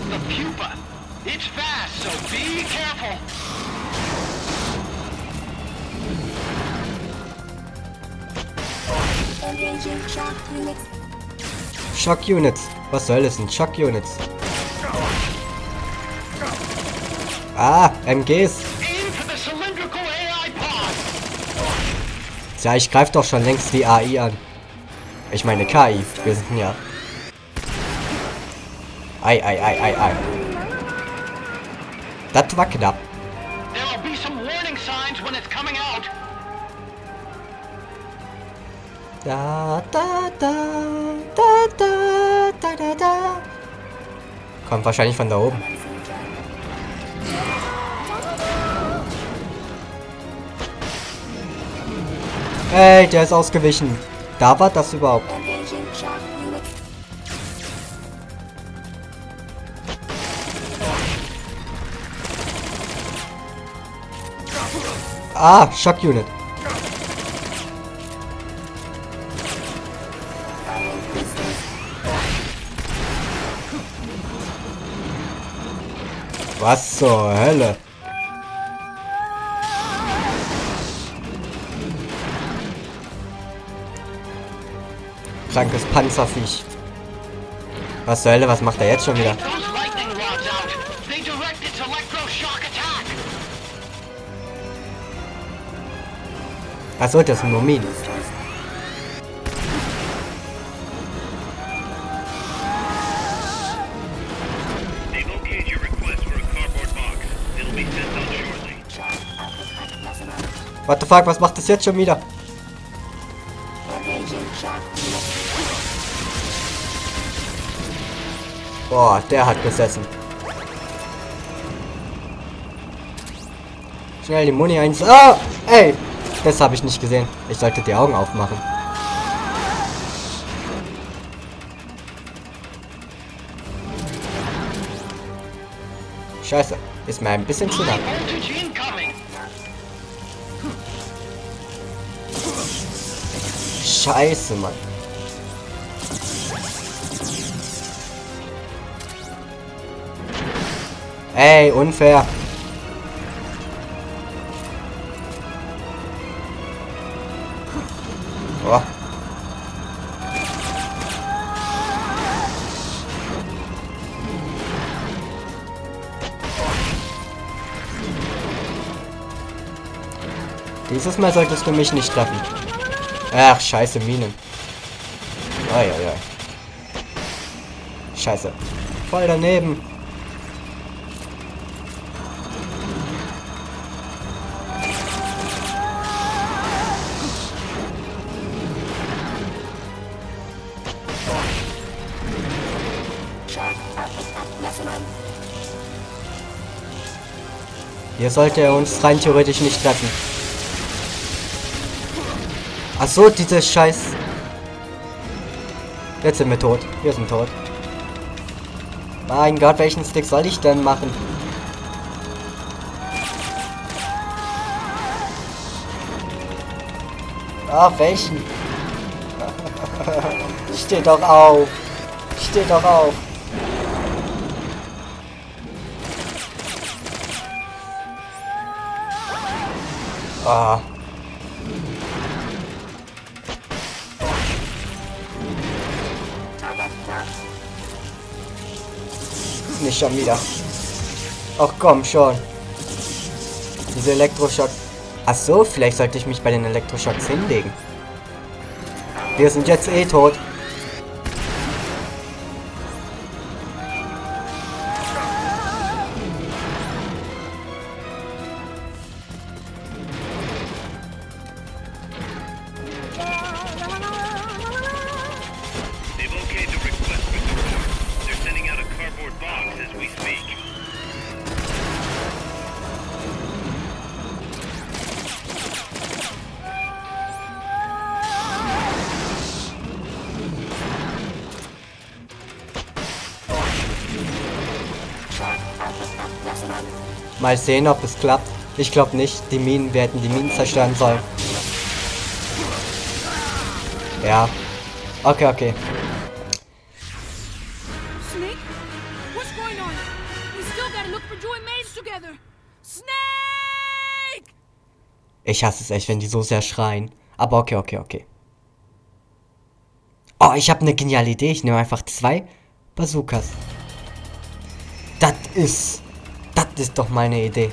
The pupa. It's fast, so be careful. Shock Units. Was soll das denn? Shock Units. Ah, MGs. Ja, ich greife doch schon längst die AI an. Ich meine KI. Wir sind ja. Ei. Das war knapp. Da. Kommt wahrscheinlich von da oben. Hey, der ist ausgewichen. Da war das überhaupt. Ah, Shock Unit. Was zur Hölle? Krankes Panzerviech. Was zur Hölle, was macht er jetzt schon wieder? Achso, das sind nur Minen. What the fuck, was macht das jetzt schon wieder? Boah, der hat gesessen. Schnell die Muni eins. Ah! Ey! Das habe ich nicht gesehen. Ich sollte die Augen aufmachen. Scheiße. Ist mir ein bisschen zu lang. Scheiße, Mann. Ey, unfair. Oh. Dieses Mal solltest du mich nicht treffen. Ach, scheiße, Minen. Ai. Scheiße. Voll daneben. Hier sollte er uns rein theoretisch nicht treffen. Ach so, diese Scheiß. Jetzt sind wir tot. Wir sind tot. Mein Gott, welchen Stick soll ich denn machen? Ach, welchen? Steh doch auf. Steh doch auf. Ah. Nicht schon wieder. Ach komm schon. Diese Elektroschock. Ach so, vielleicht sollte ich mich bei den Elektroschocks hinlegen. Wir sind jetzt eh tot. Mal sehen, ob es klappt. Ich glaube nicht. Die Minen werden die Minen zerstören sollen. Ja. Okay. Snake? What's going on? Ich hasse es echt, wenn die so sehr schreien. Aber okay, okay, okay. Oh, ich habe eine geniale Idee. Ich nehme einfach 2 Bazookas. Das ist doch meine Idee.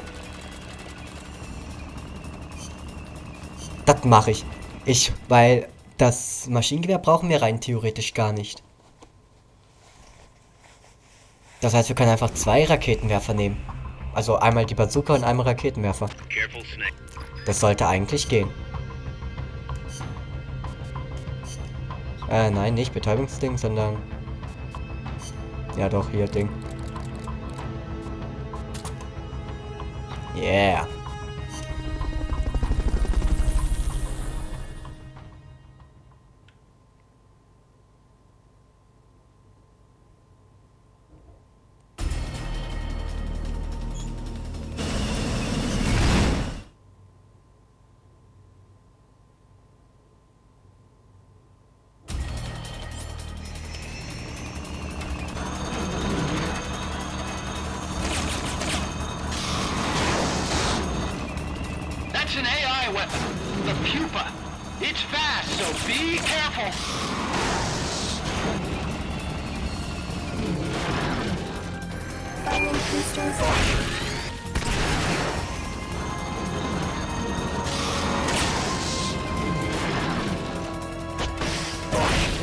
Das mache ich. Weil das Maschinengewehr brauchen wir rein theoretisch gar nicht. Das heißt, wir können einfach 2 Raketenwerfer nehmen. Also einmal die Bazooka und einmal Raketenwerfer. Das sollte eigentlich gehen. Nein, nicht Betäubungsding, sondern... Ja doch, hier Ding. Yeah. That's an AI weapon. The pupa. It's fast, so be careful.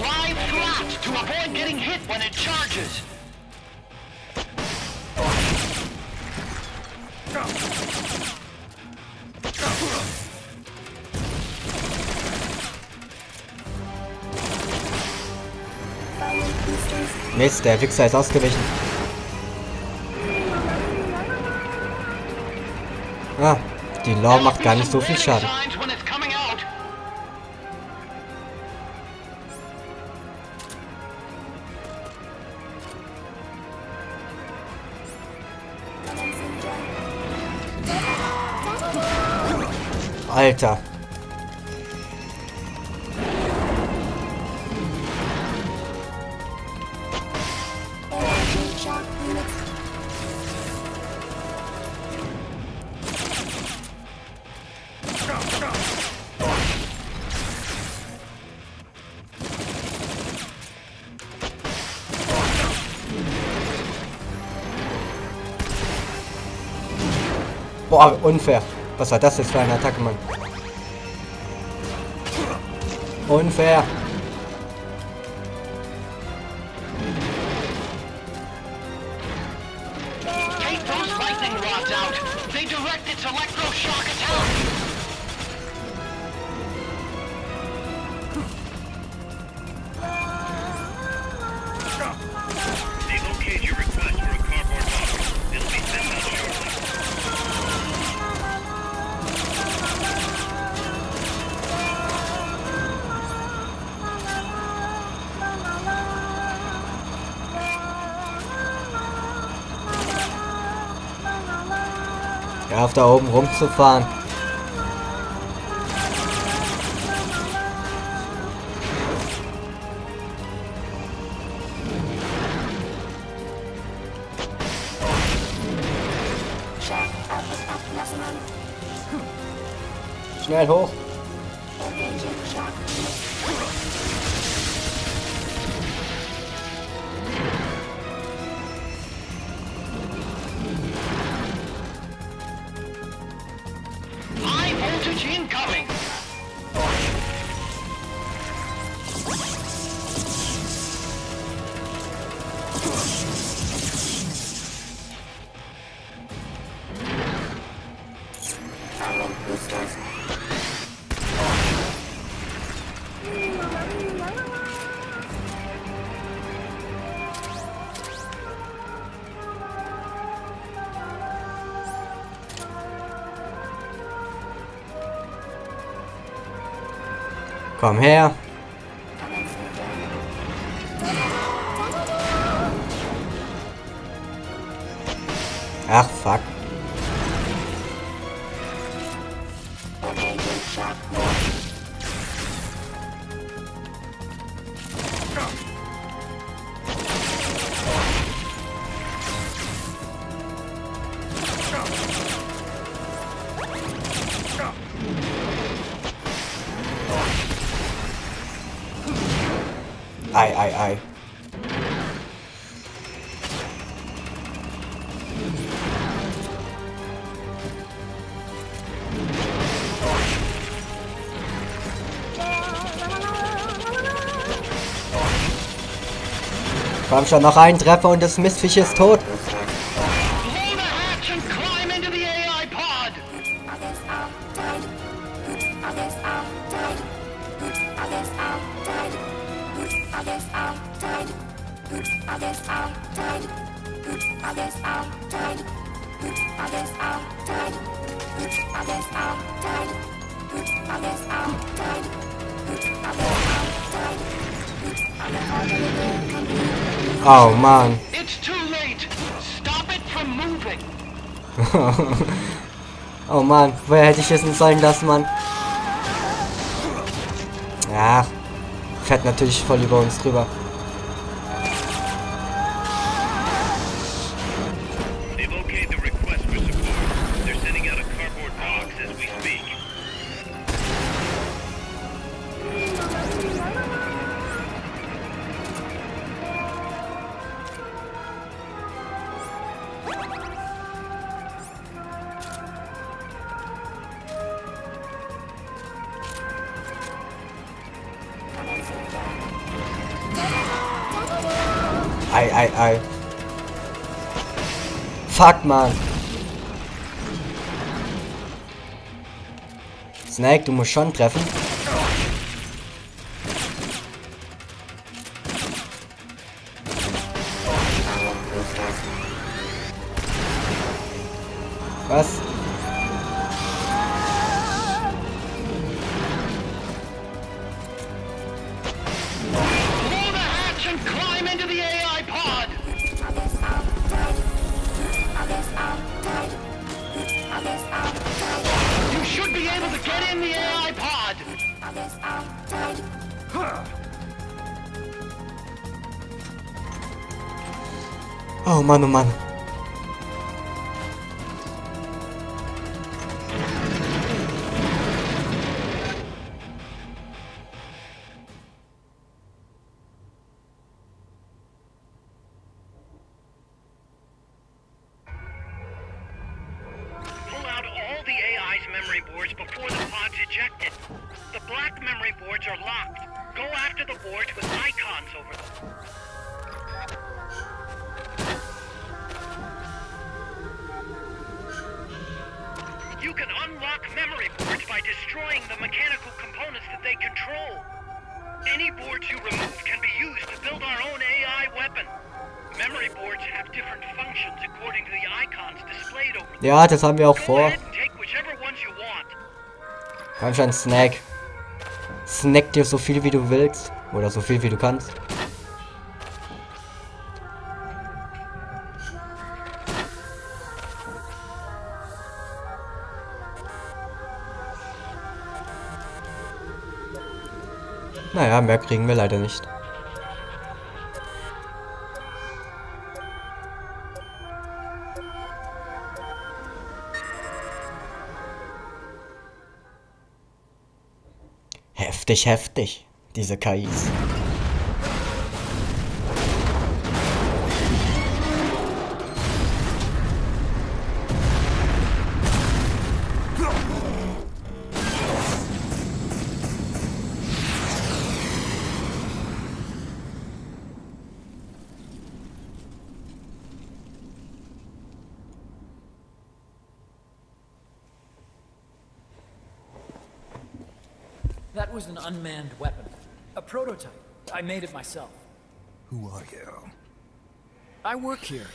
Lie flat to avoid getting hit when it charges. Mist, der Wichser ist ausgewichen. Ah, die Law macht gar nicht so viel Schaden. Alter. Boah, unfair. Was war das jetzt für eine Attacke, Mann? Unfair. Take those lightning rods out. They direct its electroshock attack. They locate your request for a cardboard box. It'll be sent out shortly. Ja, auf da oben rumzufahren. Schnell hoch. High voltage incoming. Komm her. Ach, fuck. Ei, ei, ei. Komm schon, noch ein Treffer und das Mistviech ist tot. Oh Mann. Oh Mann, woher hätte ich wissen sollen, dass man... Ja, fährt natürlich voll über uns drüber. Ei, ei, ei. Fuck, man. Snake, du musst schon treffen. Was? Oh Mann, oh Mann. You can unlock memory boards by destroying the mechanical components that they control. Any boards you remove can be used to build our own AI weapon. Memory boards have different functions according to the icons displayed over them. Ja, das haben wir auch vor. Komm schon, Snack. Snack dir so viel wie du willst. Oder so viel wie du kannst. Naja, mehr kriegen wir leider nicht. Heftig, heftig, diese KIs. That was an unmanned weapon. A prototype. I made it myself. Who are you? I work here.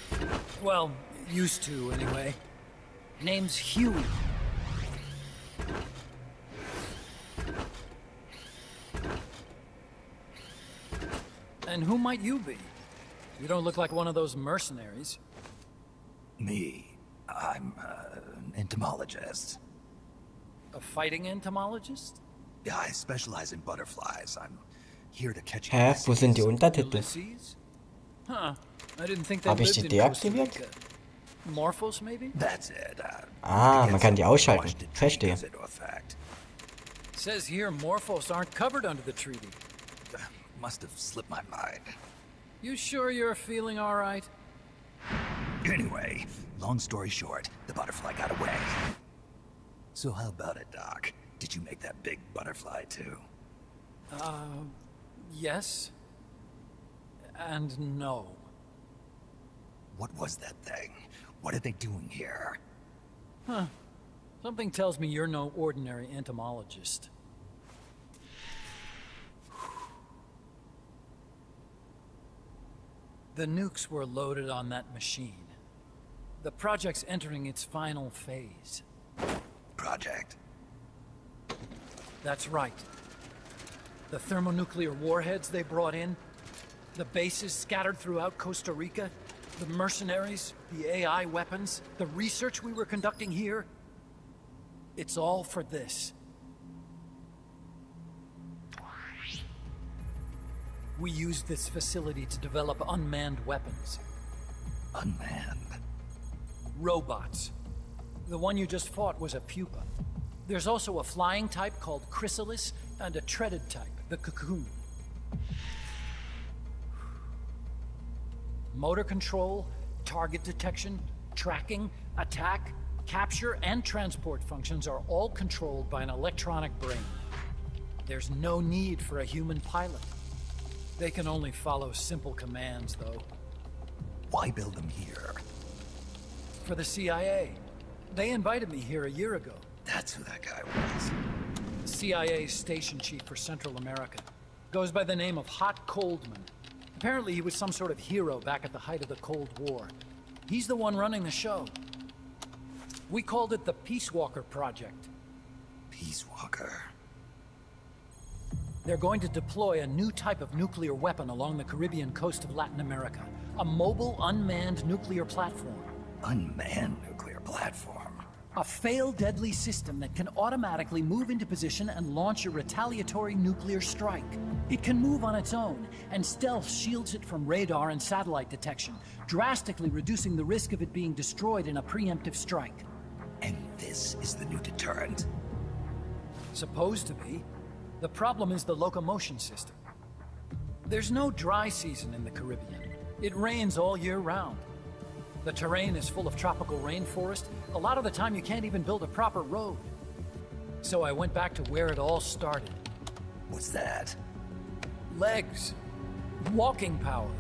Well, used to, anyway. Name's Huey. And who might you be? You don't look like one of those mercenaries. Me. I'm an entomologist. A fighting entomologist? Yeah, I specialize in butterflies. I'm here to catch. Hä, wo sind die Untertitel? Huh. I didn't think they Habe ich die lived in Costa deaktiviert? Rica. Morphos, maybe? That's it. Ah, man kann die ausschalten. Verstehe. Says here Morphos aren't covered under the treaty. must have slipped my mind. You sure you're feeling all right? Anyway, long story short, the butterfly got away. So how about it, Doc? Did you make that big butterfly too? Yes. And no. What was that thing? What are they doing here? Huh. Something tells me you're no ordinary entomologist. The nukes were loaded on that machine. The project's entering its final phase. Project? That's right. The thermonuclear warheads they brought in, the bases scattered throughout Costa Rica, the mercenaries, the AI weapons, the research we were conducting here. It's all for this. We used this facility to develop unmanned weapons. Unmanned? Robots. The one you just fought was a pupa. There's also a flying type called chrysalis and a treaded type, the cocoon. Motor control, target detection, tracking, attack, capture, and transport functions are all controlled by an electronic brain. There's no need for a human pilot. They can only follow simple commands, though. Why build them here? For the CIA. They invited me here a year ago. That's who that guy was. The CIA's station chief for Central America. Goes by the name of Hot Coldman. Apparently he was some sort of hero back at the height of the Cold War. He's the one running the show. We called it the Peace Walker Project. Peace Walker. They're going to deploy a new type of nuclear weapon along the Caribbean coast of Latin America. A mobile, unmanned nuclear platform. Unmanned nuclear platform? A failed deadly system that can automatically move into position and launch a retaliatory nuclear strike. It can move on its own, and stealth shields it from radar and satellite detection, drastically reducing the risk of it being destroyed in a preemptive strike. And this is the new deterrent? Supposed to be. The problem is the locomotion system. There's no dry season in the Caribbean. It rains all year round. The terrain is full of tropical rainforest. A lot of the time you can't even build a proper road. So I went back to where it all started. What's that? Legs. Walking power.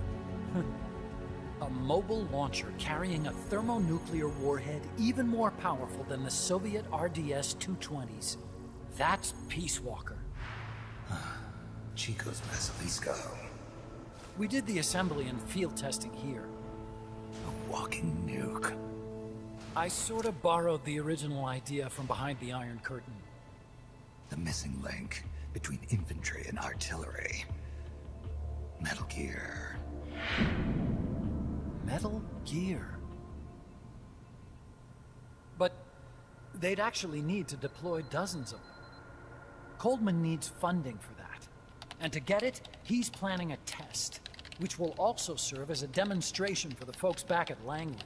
A mobile launcher carrying a thermonuclear warhead even more powerful than the Soviet RDS-220s. That's Peace Walker. Chico's Basilisco. We did the assembly and field testing here. A walking nuke. I sort of borrowed the original idea from behind the Iron Curtain. The missing link between infantry and artillery. Metal Gear. Metal Gear. But they'd actually need to deploy dozens of them. Coldman needs funding for that. And to get it, he's planning a test, which will also serve as a demonstration for the folks back at Langley.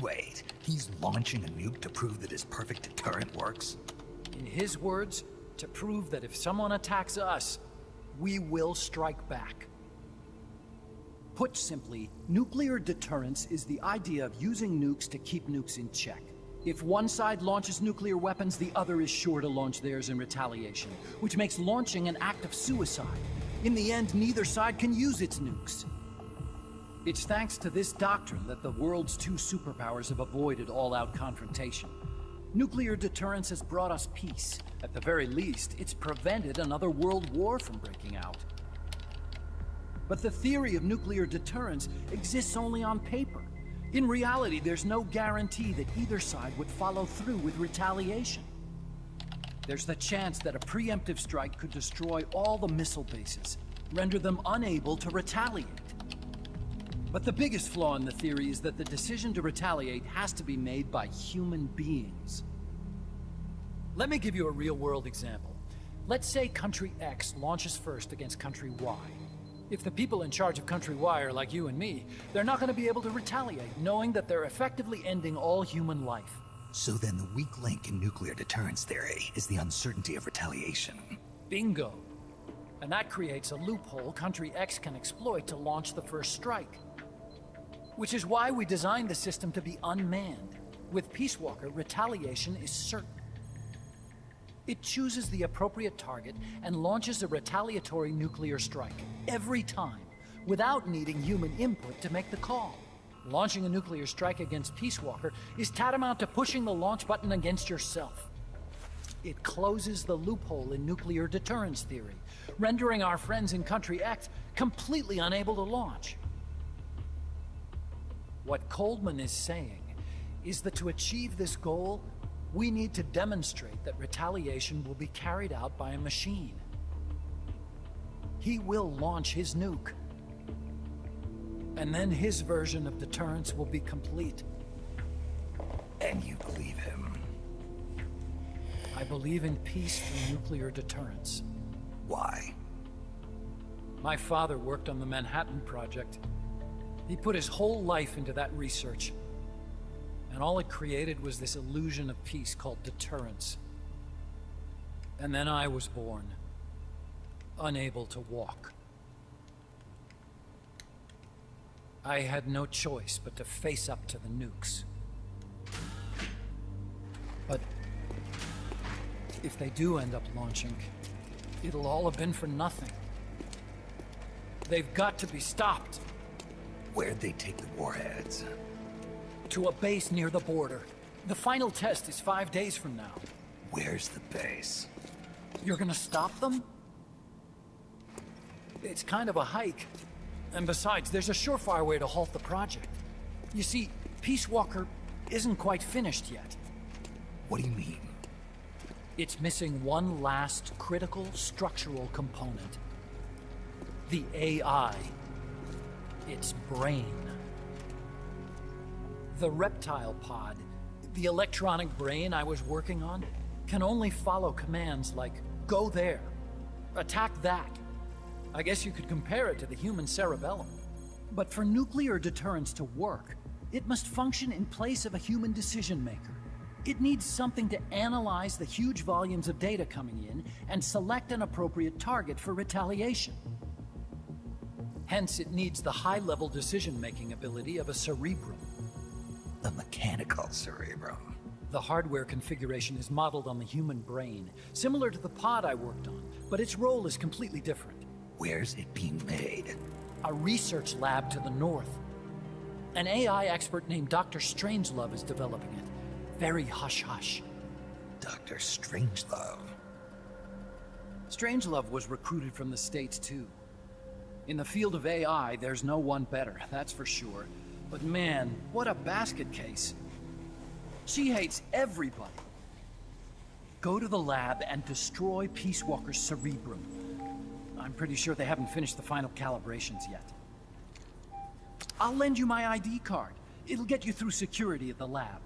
Wait, he's launching a nuke to prove that his perfect deterrent works? In his words, to prove that if someone attacks us, we will strike back. Put simply, nuclear deterrence is the idea of using nukes to keep nukes in check. If one side launches nuclear weapons, the other is sure to launch theirs in retaliation, which makes launching an act of suicide. In the end, neither side can use its nukes. It's thanks to this doctrine that the world's two superpowers have avoided all-out confrontation. Nuclear deterrence has brought us peace. At the very least, it's prevented another world war from breaking out. But the theory of nuclear deterrence exists only on paper. In reality, there's no guarantee that either side would follow through with retaliation. There's the chance that a preemptive strike could destroy all the missile bases, render them unable to retaliate. But the biggest flaw in the theory is that the decision to retaliate has to be made by human beings. Let me give you a real-world example. Let's say Country X launches first against Country Y. If the people in charge of Country Y are like you and me, they're not going to be able to retaliate, knowing that they're effectively ending all human life. So then the weak link in nuclear deterrence theory is the uncertainty of retaliation. Bingo. And that creates a loophole Country X can exploit to launch the first strike. Which is why we designed the system to be unmanned. With Peace Walker, retaliation is certain. It chooses the appropriate target and launches a retaliatory nuclear strike every time, without needing human input to make the call. Launching a nuclear strike against Peace Walker is tantamount to pushing the launch button against yourself. It closes the loophole in nuclear deterrence theory, rendering our friends in Country X completely unable to launch. What Coleman is saying is that to achieve this goal, we need to demonstrate that retaliation will be carried out by a machine. He will launch his nuke. And then his version of deterrence will be complete. And you believe him? I believe in peace through nuclear deterrence. Why? My father worked on the Manhattan Project. He put his whole life into that research. And all it created was this illusion of peace called deterrence. And then I was born, unable to walk. I had no choice but to face up to the nukes. But if they do end up launching, it'll all have been for nothing. They've got to be stopped. Where'd they take the warheads? To a base near the border. The final test is 5 days from now. Where's the base? You're gonna stop them? It's kind of a hike. And besides, there's a surefire way to halt the project. You see, Peace Walker isn't quite finished yet. What do you mean? It's missing one last critical structural component. The AI. Its brain. The reptile pod, the electronic brain I was working on, can only follow commands like, go there, attack that. I guess you could compare it to the human cerebellum. But for nuclear deterrence to work, it must function in place of a human decision maker. It needs something to analyze the huge volumes of data coming in and select an appropriate target for retaliation. Hence, it needs the high-level decision-making ability of a cerebrum. A mechanical cerebrum. The hardware configuration is modeled on the human brain, similar to the pod I worked on, but its role is completely different. Where's it being made? A research lab to the north. An AI expert named Dr. Strangelove is developing it. Very hush-hush. Dr. Strangelove? Strangelove was recruited from the States, too. In the field of AI, there's no one better, that's for sure. But man, what a basket case. She hates everybody. Go to the lab and destroy Peace Walker's cerebrum. I'm pretty sure they haven't finished the final calibrations yet. I'll lend you my ID card. It'll get you through security at the lab.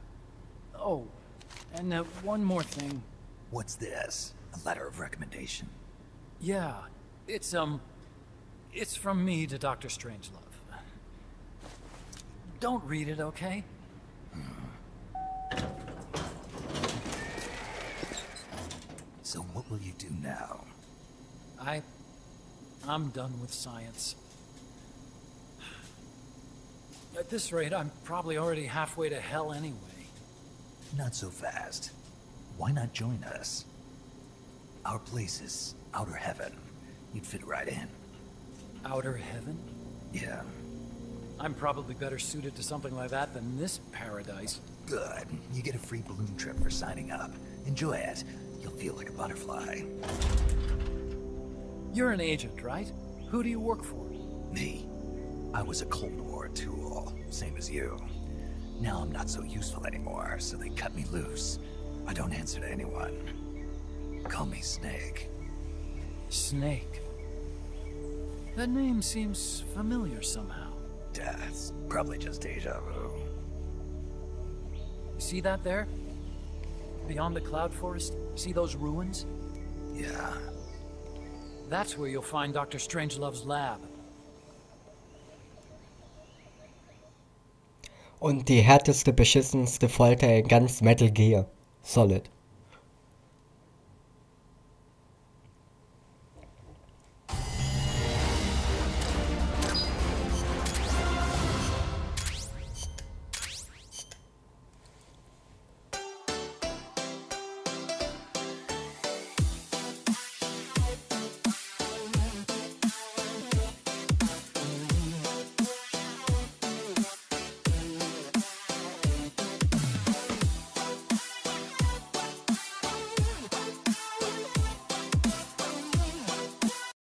Oh, and one more thing. What's this? A letter of recommendation? Yeah, it's from me to Dr. Strangelove. Don't read it, okay? So what will you do now? I'm done with science. At this rate, I'm probably already halfway to hell anyway. Not so fast. Why not join us? Our place is outer heaven. You'd fit right in. Outer heaven? Yeah. I'm probably better suited to something like that than this paradise. Good. You get a free balloon trip for signing up. Enjoy it. You'll feel like a butterfly. You're an agent, right? Who do you work for? Me. I was a Cold War tool, same as you. Now I'm not so useful anymore, so they cut me loose. I don't answer to anyone. Call me Snake. Snake? That name seems familiar somehow. That's probably just deja vu. You see that there? Beyond the cloud forest? See those ruins? Yeah. That's where you'll find Dr. Strangelove's lab. Und die härteste, beschissenste Folter in ganz Metal Gear Solid.